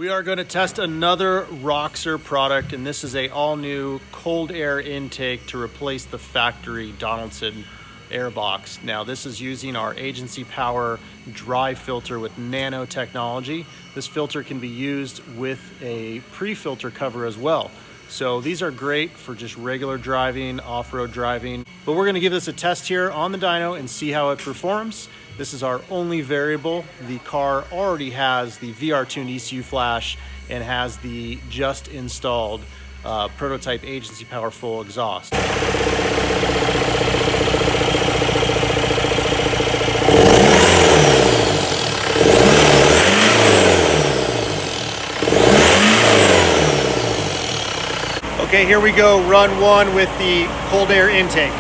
We are going to test another Roxor product, and this is a all-new cold air intake to replace the factory Donaldson air box. Now, this is using our agency power dry filter with nanotechnology. This filter can be used with a pre-filter cover as well. So these are great for just regular driving, off-road driving. But we're going to give this a test here on the dyno and see how it performs. This is our only variable. The car already has the VRTuned ECU Flash and has the just installed prototype agency power full exhaust. Okay, here we go, run one with the cold air intake.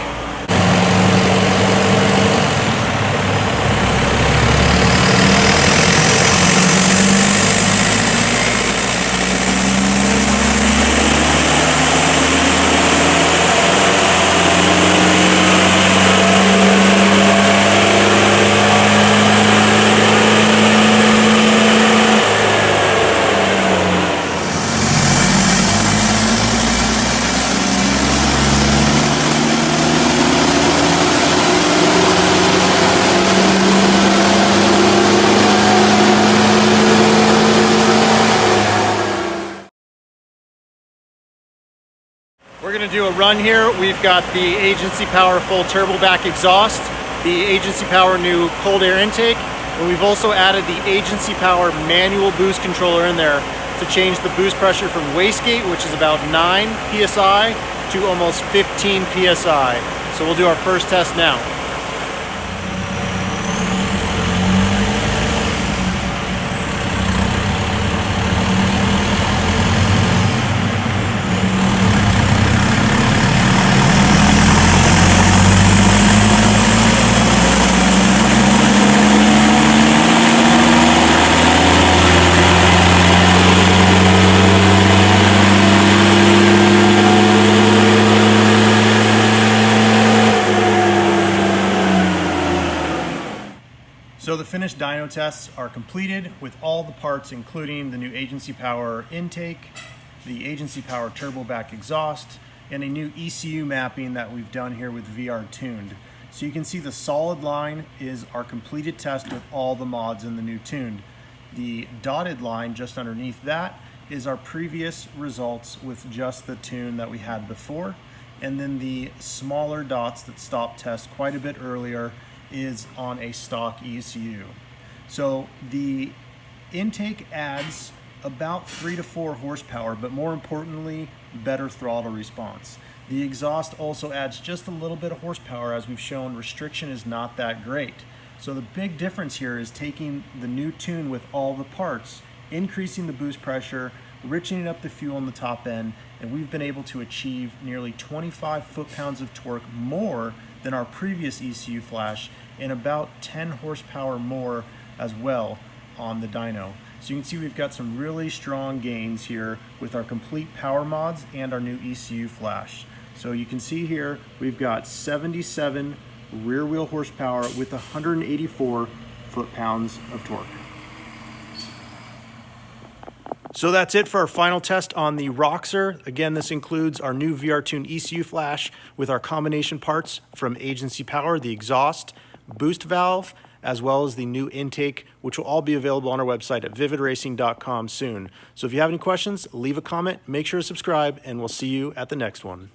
We're going to do a run here. We've got the agency power full turboback exhaust, the agency power new cold air intake, and we've also added the agency power manual boost controller in there to change the boost pressure from wastegate, which is about 9 psi, to almost 15 psi. So we'll do our first test now. So the finished dyno tests are completed with all the parts, including the new agency power intake, the agency power turboback exhaust, and a new ECU mapping that we've done here with VRTuned. So you can see the solid line is our completed test with all the mods in the new tuned. The dotted line just underneath that is our previous results with just the tune that we had before. And then the smaller dots that stopped test quite a bit earlier is on a stock ECU. So the intake adds about 3 to 4 horsepower, but more importantly, better throttle response. The exhaust also adds just a little bit of horsepower. As we've shown, restriction is not that great. So the big difference here is taking the new tune with all the parts, increasing the boost pressure, richening up the fuel on the top end, and we've been able to achieve nearly 25 foot-pounds of torque more than our previous ECU Flash, and about 10 horsepower more as well on the dyno. So you can see we've got some really strong gains here with our complete power mods and our new ECU Flash. So you can see here we've got 77 rear wheel horsepower with 184 foot-pounds of torque. So that's it for our final test on the Roxor. Again, this includes our new VRTuned ECU Flash with our combination parts from agency power, the exhaust, boost valve, as well as the new intake, which will all be available on our website at vividracing.com soon. So if you have any questions, leave a comment, make sure to subscribe, and we'll see you at the next one.